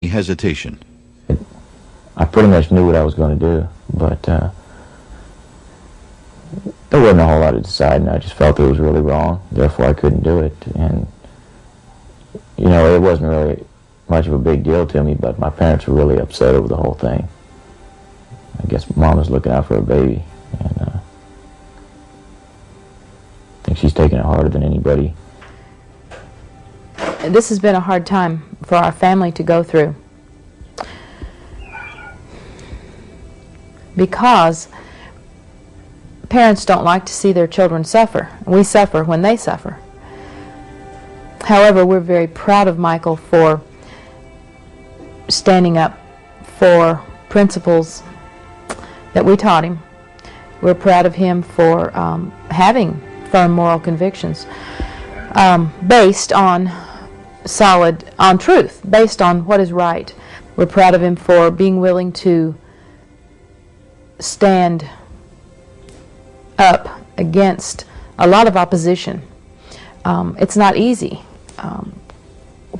hesitation. I pretty much knew what I was going to do, but there wasn't a whole lot of deciding. I just felt it was really wrong, therefore I couldn't do it. And, you know, it wasn't really much of a big deal to me, but my parents were really upset over the whole thing. I guess Mom was looking out for her baby, and I think she's taking it harder than anybody. This has been a hard time for our family to go through, because parents don't like to see their children suffer. We suffer when they suffer. However, we're very proud of Michael for standing up for principles that we taught him. We're proud of him for having firm moral convictions based on truth, based on what is right. We're proud of him for being willing to stand up against a lot of opposition. It's not easy.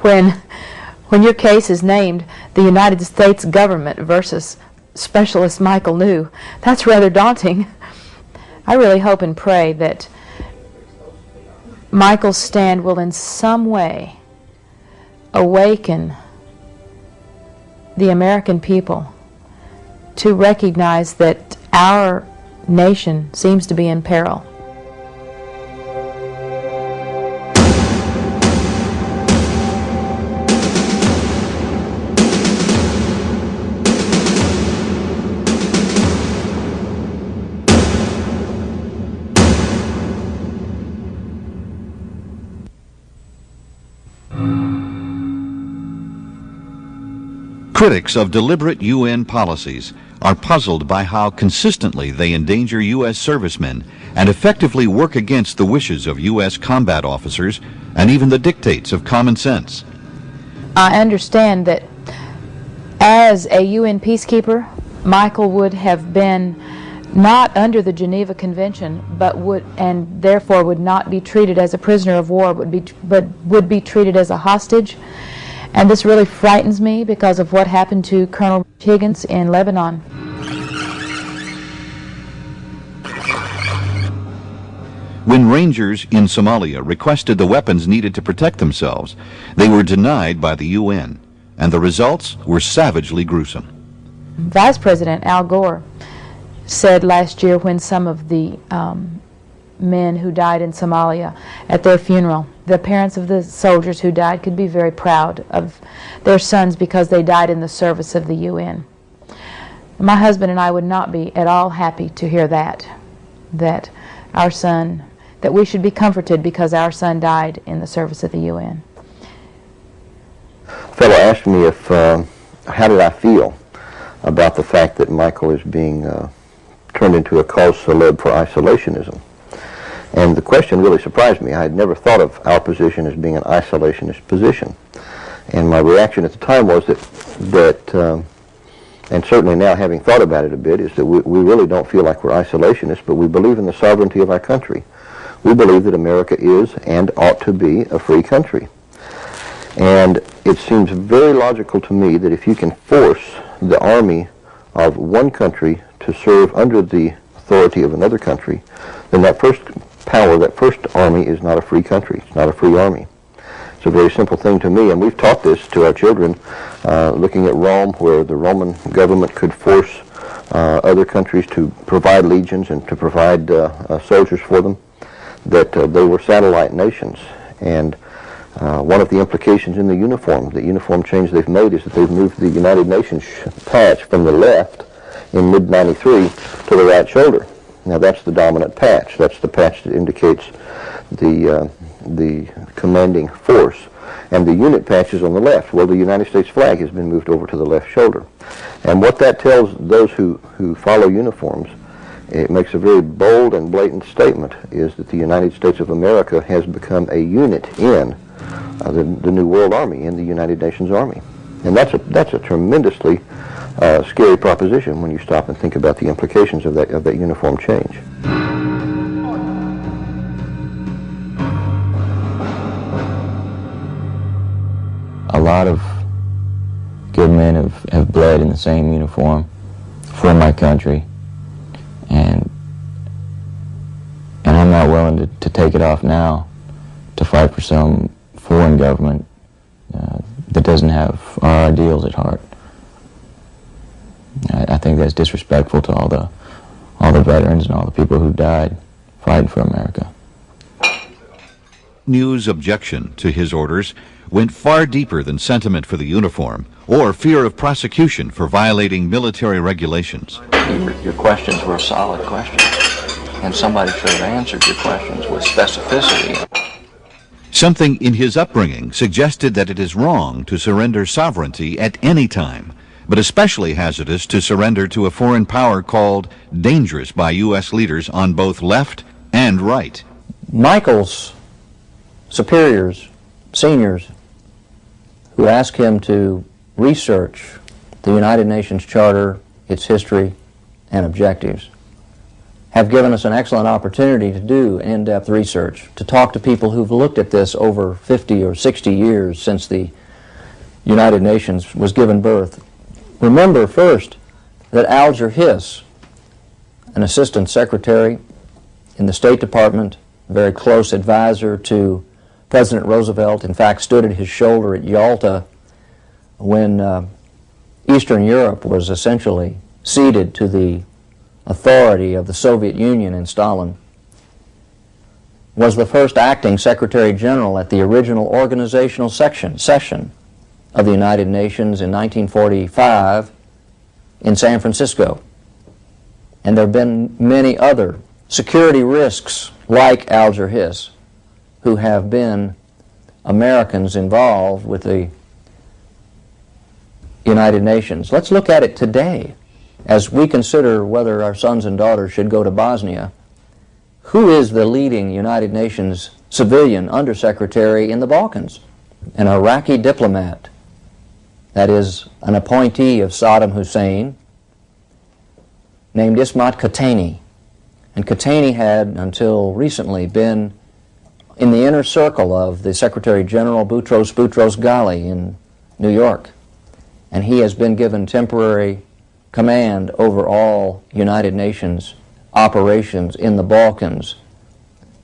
When your case is named the United States government versus Specialist Michael New, that's rather daunting. I really hope and pray that Michael's stand will in some way awaken the American people to recognize that our nation seems to be in peril. Critics of deliberate UN policies are puzzled by how consistently they endanger U.S. servicemen and effectively work against the wishes of U.S. combat officers and even the dictates of common sense. I understand that as a UN peacekeeper, Michael would have been not under the Geneva Convention, but therefore would not be treated as a prisoner of war, but would be treated as a hostage. And this really frightens me because of what happened to Colonel Higgins in Lebanon. When Rangers in Somalia requested the weapons needed to protect themselves, they were denied by the UN, and the results were savagely gruesome. Vice President Al Gore said last year, when some of the men who died in Somalia at their funeral, the parents of the soldiers who died could be very proud of their sons because they died in the service of the UN. My husband and I would not be at all happy to hear that we should be comforted because our son died in the service of the UN. A fellow asked me how did I feel about the fact that Michael is being turned into a cause célèbre for isolationism. And the question really surprised me. I had never thought of our position as being an isolationist position. And my reaction at the time was that and certainly now having thought about it a bit, is that we really don't feel like we're isolationists, but we believe in the sovereignty of our country. We believe that America is and ought to be a free country. And it seems very logical to me that if you can force the army of one country to serve under the authority of another country, then that first power, that first army, is not a free country. It's not a free army. It's a very simple thing to me, and we've taught this to our children, looking at Rome, where the Roman government could force other countries to provide legions and to provide soldiers for them, that they were satellite nations. And one of the implications in the uniform change they've made, is that they've moved the United Nations patch from the left in mid-93 to the right shoulder. Now that's the dominant patch. That's the patch that indicates the commanding force. And the unit patch is on the left. Well, the United States flag has been moved over to the left shoulder. And what that tells those who follow uniforms, it makes a very bold and blatant statement, is that the United States of America has become a unit in the New World Army, in the United Nations Army. And that's a tremendously scary proposition when you stop and think about the implications of that uniform change. A lot of men have bled in the same uniform for my country, and I'm not willing to take it off now to fight for some foreign government that doesn't have our ideals at heart. I think that's disrespectful to all the veterans and all the people who died fighting for America. New's objection to his orders went far deeper than sentiment for the uniform or fear of prosecution for violating military regulations. Your questions were solid questions, and somebody should have answered your questions with specificity. Something in his upbringing suggested that it is wrong to surrender sovereignty at any time, but especially hazardous to surrender to a foreign power called dangerous by U.S. leaders on both left and right. Michael's superiors, seniors, who asked him to research the United Nations Charter, its history, and objectives, have given us an excellent opportunity to do in-depth research, to talk to people who've looked at this over 50 or 60 years since the United Nations was given birth. Remember first that Alger Hiss, an assistant secretary in the State Department, a very close advisor to President Roosevelt, in fact stood at his shoulder at Yalta when Eastern Europe was essentially ceded to the authority of the Soviet Union and Stalin, was the first acting Secretary General at the original organizational session of the United Nations in 1945 in San Francisco. And there have been many other security risks like Alger Hiss who have been Americans involved with the United Nations. Let's look at it today as we consider whether our sons and daughters should go to Bosnia. Who is the leading United Nations civilian undersecretary in the Balkans? An Iraqi diplomat, that is, an appointee of Saddam Hussein, named Ismat Khatani. And Khatani had, until recently, been in the inner circle of the Secretary General Boutros Ghali in New York. And he has been given temporary command over all United Nations operations in the Balkans,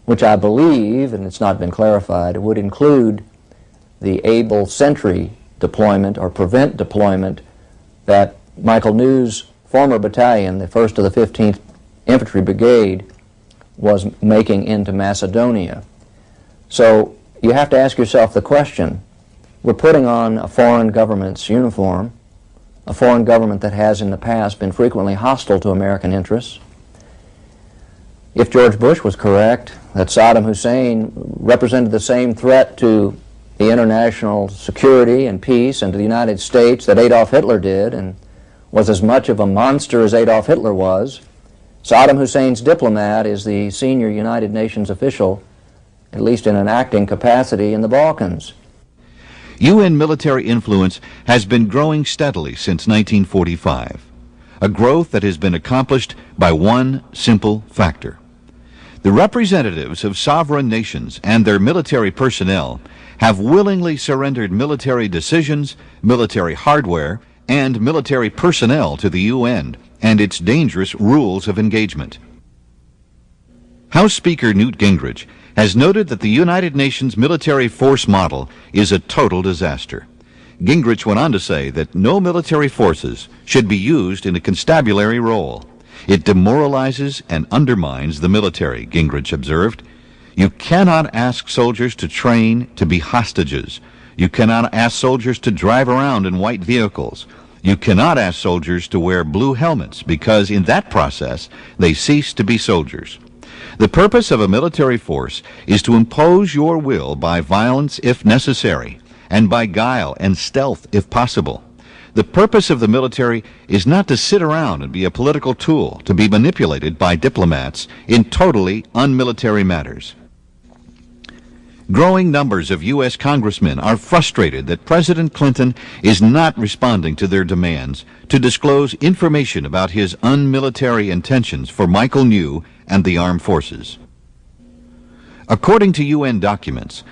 which I believe, and it's not been clarified, would include the Able Sentry deployment or prevent deployment that Michael New's former battalion, the 1st of the 15th Infantry Brigade, was making into Macedonia. So you have to ask yourself the question, we're putting on a foreign government's uniform, a foreign government that has in the past been frequently hostile to American interests. If George Bush was correct, that Saddam Hussein represented the same threat to the international security and peace and to the United States that Adolf Hitler did, and was as much of a monster as Adolf Hitler was, Saddam Hussein's diplomat is the senior United Nations official, at least in an acting capacity, in the Balkans. UN military influence has been growing steadily since 1945, a growth that has been accomplished by one simple factor. The representatives of sovereign nations and their military personnel have willingly surrendered military decisions, military hardware, and military personnel to the UN and its dangerous rules of engagement. House Speaker Newt Gingrich has noted that the United Nations military force model is a total disaster. Gingrich went on to say that no military forces should be used in a constabulary role. It demoralizes and undermines the military, Gingrich observed. You cannot ask soldiers to train to be hostages. You cannot ask soldiers to drive around in white vehicles. You cannot ask soldiers to wear blue helmets because in that process they cease to be soldiers. The purpose of a military force is to impose your will by violence if necessary, and by guile and stealth if possible. The purpose of the military is not to sit around and be a political tool to be manipulated by diplomats in totally unmilitary matters. Growing numbers of U.S. congressmen are frustrated that President Clinton is not responding to their demands to disclose information about his unmilitary intentions for Michael New and the armed forces. According to UN documents,